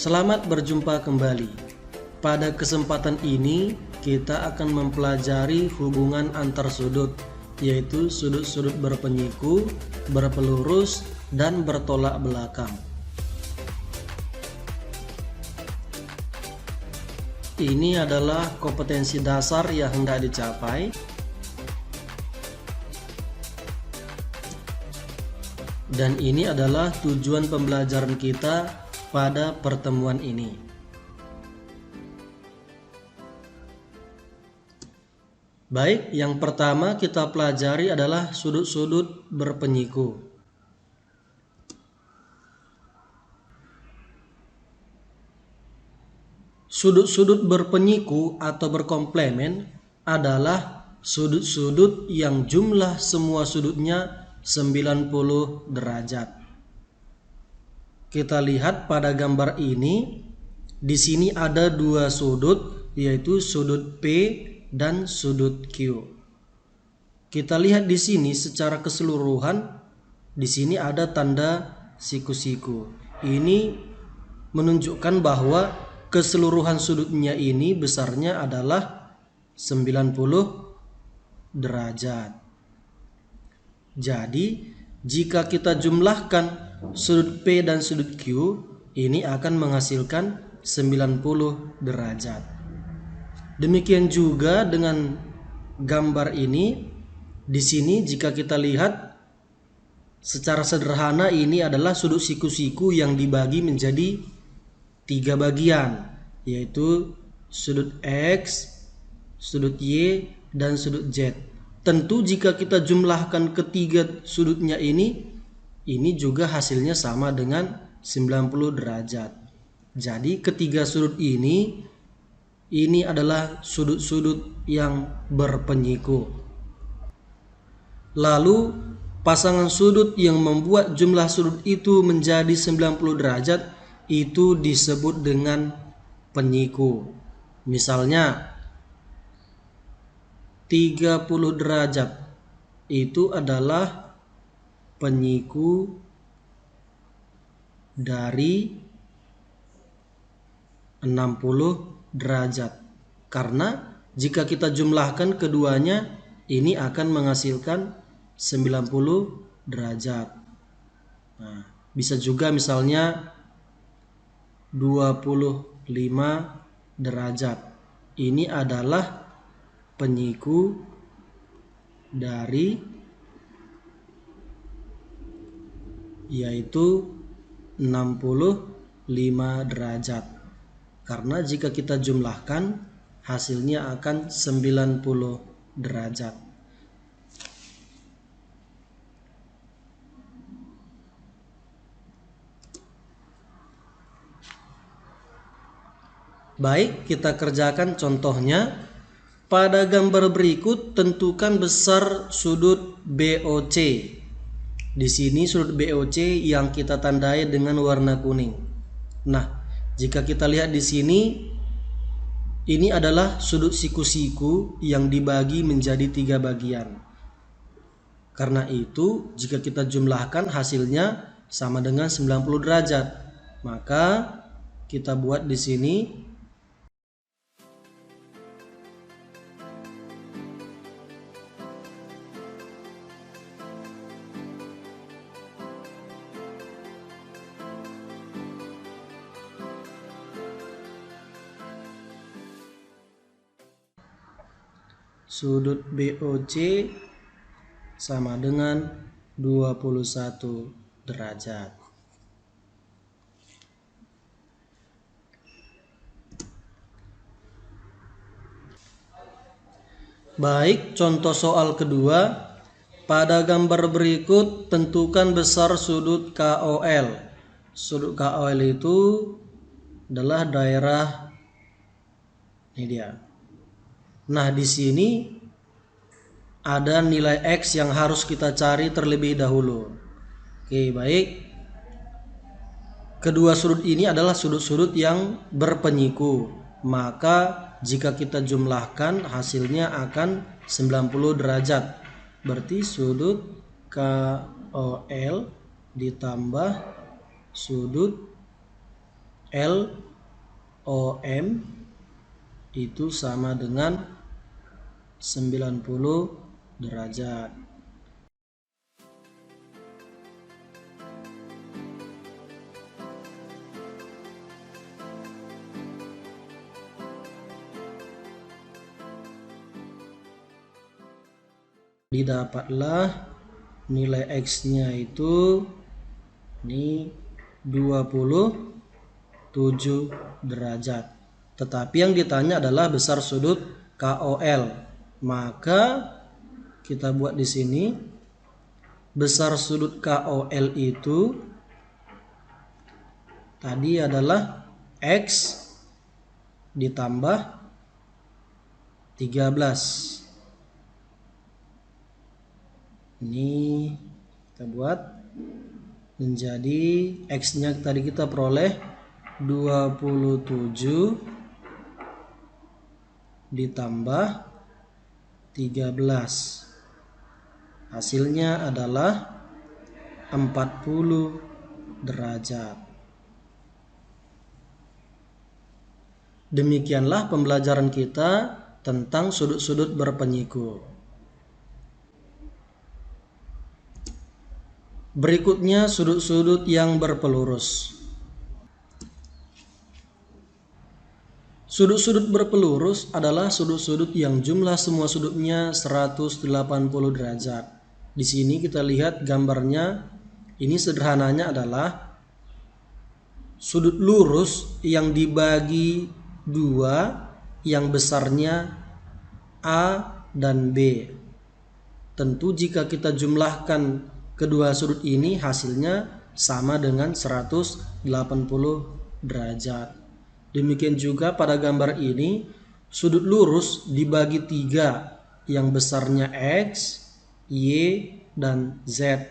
Selamat berjumpa kembali. Pada kesempatan ini kita akan mempelajari hubungan antar sudut, yaitu sudut-sudut berpenyiku, berpelurus, dan bertolak belakang. Ini adalah kompetensi dasar yang hendak dicapai. Dan ini adalah tujuan pembelajaran kita pada pertemuan ini. Baik, yang pertama kita pelajari adalah sudut-sudut berpenyiku. Sudut-sudut berpenyiku atau berkomplemen adalah sudut-sudut yang jumlah semua sudutnya 90 derajat. Kita lihat pada gambar ini, di sini ada dua sudut, yaitu sudut P dan sudut Q. Kita lihat di sini secara keseluruhan, di sini ada tanda siku-siku. Ini menunjukkan bahwa keseluruhan sudutnya ini besarnya adalah 90 derajat. Jadi, jika kita jumlahkan sudut P dan sudut Q, ini akan menghasilkan 90 derajat. Demikian juga dengan gambar ini. Di sini jika kita lihat secara sederhana, ini adalah sudut siku-siku yang dibagi menjadi 3 bagian, yaitu sudut X, sudut Y, dan sudut Z. Tentu jika kita jumlahkan ketiga sudutnya ini juga hasilnya sama dengan 90 derajat. Jadi ketiga sudut ini adalah sudut-sudut yang berpenyiku. Lalu pasangan sudut yang membuat jumlah sudut itu menjadi 90 derajat itu disebut dengan penyiku. Misalnya 30 derajat itu adalah penyiku dari 60 derajat. Karena jika kita jumlahkan keduanya, ini akan menghasilkan 90 derajat. Nah, bisa juga misalnya 25 derajat. Ini adalah penyiku dari yaitu 65 derajat. Karena jika kita jumlahkan hasilnya akan 90 derajat. Baik, kita kerjakan contohnya. Pada gambar berikut tentukan besar sudut BOC. Di sini sudut BOC yang kita tandai dengan warna kuning. Nah, jika kita lihat di sini, ini adalah sudut siku-siku yang dibagi menjadi 3 bagian. Karena itu, jika kita jumlahkan hasilnya sama dengan 90 derajat. Maka kita buat di sini sudut BOC sama dengan 21 derajat. Baik, contoh soal kedua. Pada gambar berikut tentukan besar sudut KOL. Sudut KOL itu adalah daerah ini dia. Nah, di sini ada nilai X yang harus kita cari terlebih dahulu. Oke, baik. Kedua sudut ini adalah sudut-sudut yang berpenyiku. Maka jika kita jumlahkan hasilnya akan 90 derajat. Berarti sudut KOL ditambah sudut LOM itu sama dengan 90 derajat. Didapatlah nilai X-nya itu ini 27 derajat. Tetapi yang ditanya adalah besar sudut KOL. Maka kita buat di sini besar sudut KOL itu tadi adalah X ditambah 13. Ini kita buat menjadi X-nya tadi kita peroleh 27 ditambah 13. Hasilnya adalah 40 derajat. Demikianlah pembelajaran kita tentang sudut-sudut berpenyiku. Berikutnya sudut-sudut yang berpelurus. Sudut-sudut berpelurus adalah sudut-sudut yang jumlah semua sudutnya 180 derajat. Di sini kita lihat gambarnya. Ini sederhananya adalah sudut lurus yang dibagi dua, yang besarnya A dan B. Tentu jika kita jumlahkan kedua sudut ini hasilnya sama dengan 180 derajat. Demikian juga pada gambar ini sudut lurus dibagi tiga, yang besarnya X, Y, dan Z.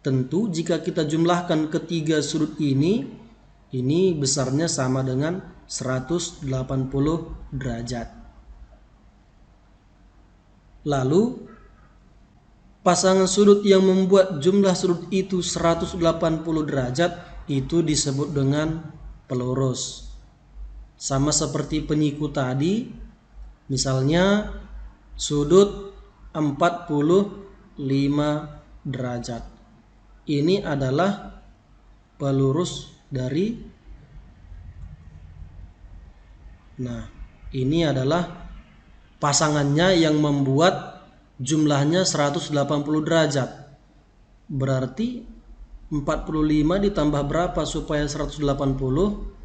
Tentu jika kita jumlahkan ketiga sudut ini besarnya sama dengan 180 derajat. Lalu pasangan sudut yang membuat jumlah sudut itu 180 derajat itu disebut dengan pelurus. Sama seperti penyiku tadi, misalnya sudut 45 derajat. Ini adalah pelurus dari, ini adalah pasangannya yang membuat jumlahnya 180 derajat. Berarti 45 ditambah berapa supaya 180?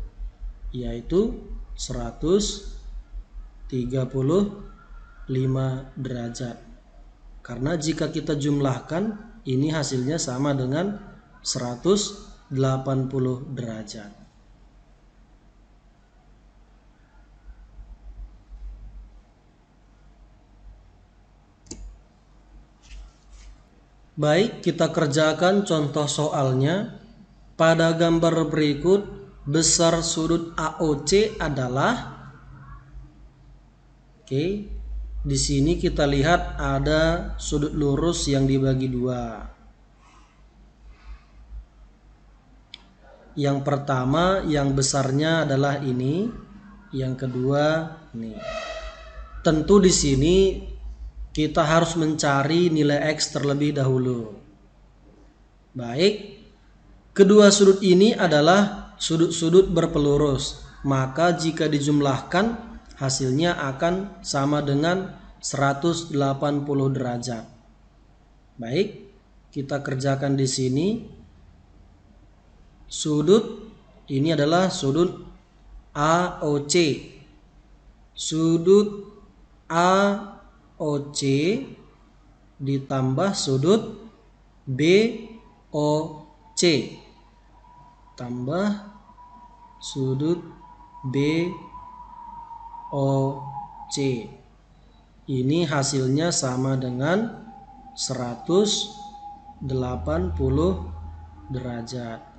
Yaitu 135 derajat. Karena jika kita jumlahkan ini hasilnya sama dengan 180 derajat. Baik, kita kerjakan contoh soalnya. Pada gambar berikut, besar sudut AOC adalah, di sini kita lihat ada sudut lurus yang dibagi dua. Yang pertama yang besarnya adalah ini, yang kedua ini. Tentu di sini kita harus mencari nilai X terlebih dahulu. Baik, kedua sudut ini adalah sudut-sudut berpelurus. Maka jika dijumlahkan hasilnya akan sama dengan 180 derajat. Baik, kita kerjakan di sini. Sudut ini adalah sudut AOC. Sudut AOC ditambah sudut BOC tambah sudut BOC. Ini hasilnya sama dengan 180 derajat.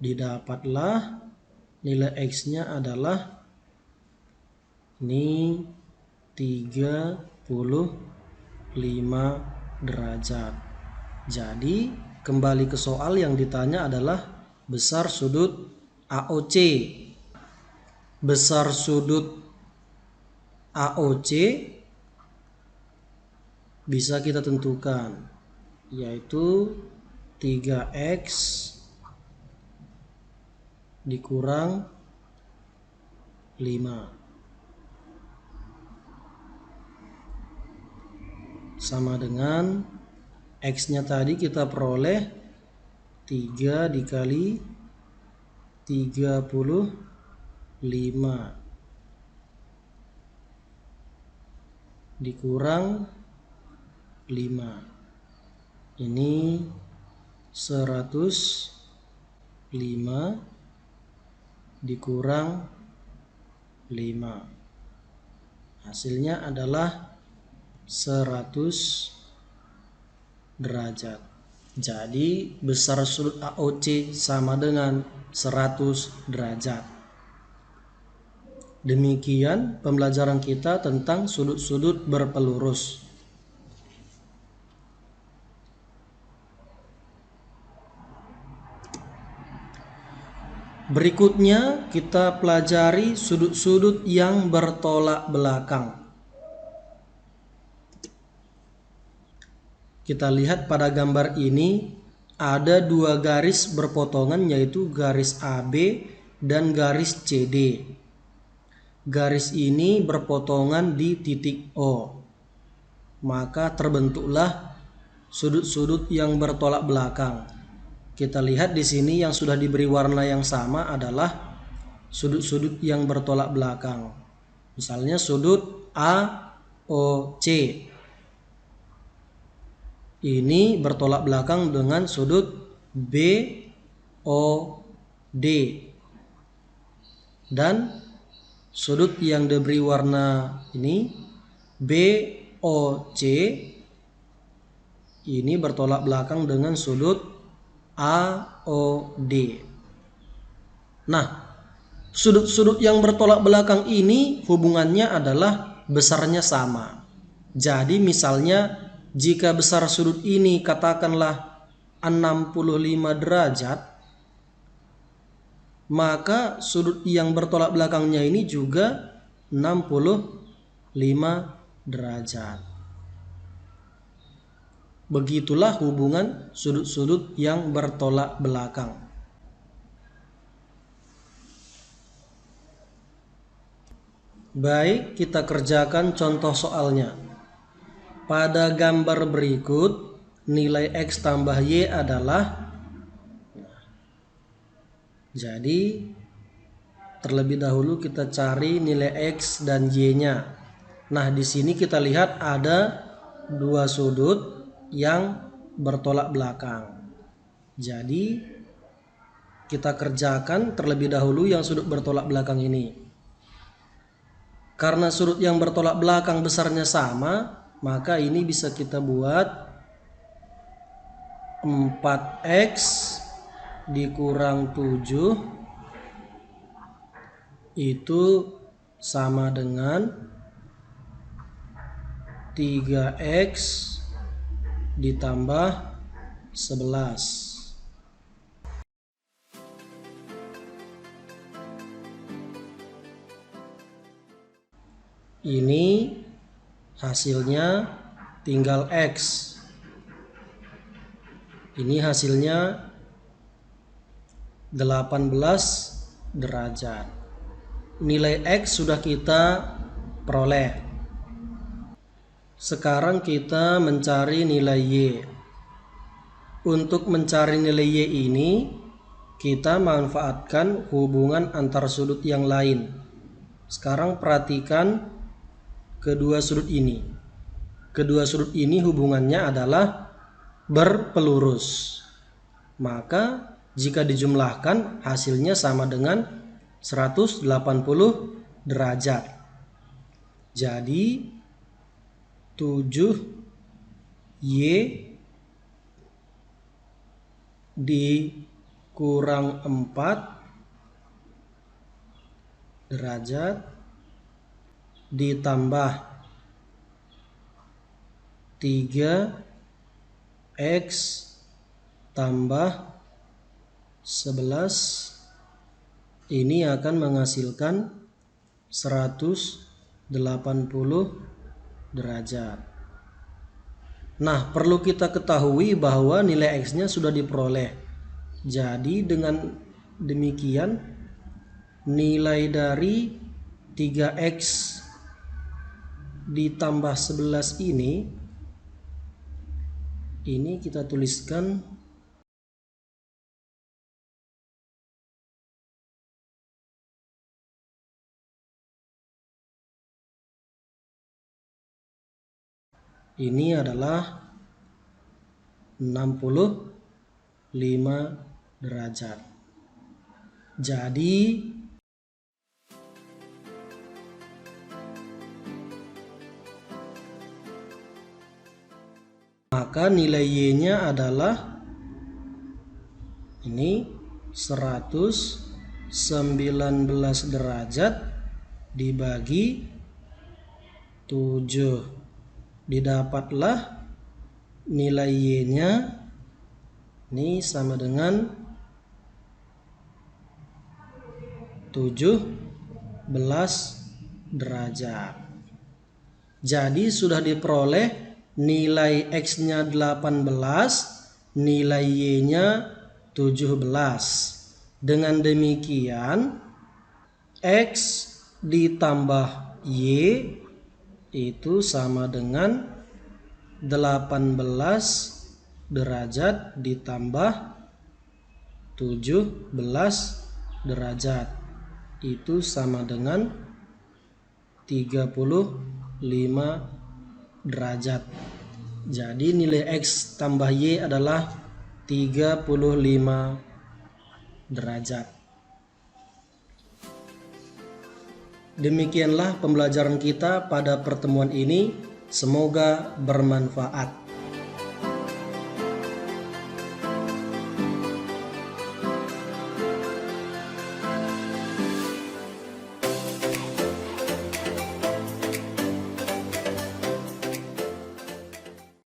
Didapatlah nilai X-nya adalah ini 35 derajat. Jadi kembali ke soal yang ditanya adalah besar sudut AOC. Besar sudut AOC bisa kita tentukan, yaitu 3X dikurang 5 sama dengan X-nya tadi kita peroleh 3 dikali 35 dikurang 5. Ini 105 dikurang 5. Hasilnya adalah 100 derajat. Jadi besar sudut AOC sama dengan 100 derajat. Demikian pembelajaran kita tentang sudut-sudut berpelurus. Berikutnya kita pelajari sudut-sudut yang bertolak belakang. Kita lihat pada gambar ini ada dua garis berpotongan, yaitu garis AB dan garis CD. Garis ini berpotongan di titik O. Maka terbentuklah sudut-sudut yang bertolak belakang. Kita lihat di sini yang sudah diberi warna yang sama adalah sudut-sudut yang bertolak belakang. Misalnya sudut AOC. Ini bertolak belakang dengan sudut BOD. Dan sudut yang diberi warna ini BOC ini bertolak belakang dengan sudut AOD. Nah, sudut-sudut yang bertolak belakang ini hubungannya adalah besarnya sama. Jadi misalnya jika besar sudut ini katakanlah 65 derajat, maka sudut yang bertolak belakangnya ini juga 65 derajat. Begitulah hubungan sudut-sudut yang bertolak belakang. Baik, kita kerjakan contoh soalnya. Pada gambar berikut, nilai X tambah Y adalah, jadi terlebih dahulu kita cari nilai X dan Y-nya. Nah, di sini kita lihat ada dua sudut yang bertolak belakang. Jadi kita kerjakan terlebih dahulu yang sudut bertolak belakang ini. Karena sudut yang bertolak belakang besarnya sama, maka ini bisa kita buat 4X dikurang 7 itu sama dengan 3X ditambah 11. Ini hasilnya tinggal X. Ini hasilnya 18 derajat. Nilai X sudah kita peroleh. Sekarang kita mencari nilai Y. Untuk mencari nilai Y ini, kita manfaatkan hubungan antar sudut yang lain. Sekarang perhatikan kedua sudut ini. Kedua sudut ini hubungannya adalah berpelurus. Maka jika dijumlahkan hasilnya sama dengan 180 derajat. Jadi 7Y dikurang kurang 4 derajat ditambah 3x tambah 11 ini akan menghasilkan 180 derajat. Nah, perlu kita ketahui bahwa nilai X-nya sudah diperoleh. Jadi dengan demikian nilai dari 3x ditambah 11 ini kita tuliskan ini adalah 65 derajat. Jadi maka nilai Y-nya adalah ini 119 derajat dibagi 7. Didapatlah nilai Y-nya ini sama dengan 17 derajat. Jadi sudah diperoleh nilai X-nya 18, nilai Y-nya 17. Dengan demikian X ditambah Y itu sama dengan 18 derajat ditambah 17 derajat. Itu sama dengan 35 derajat. Jadi nilai X tambah Y adalah 35 derajat. Demikianlah pembelajaran kita pada pertemuan ini. Semoga bermanfaat.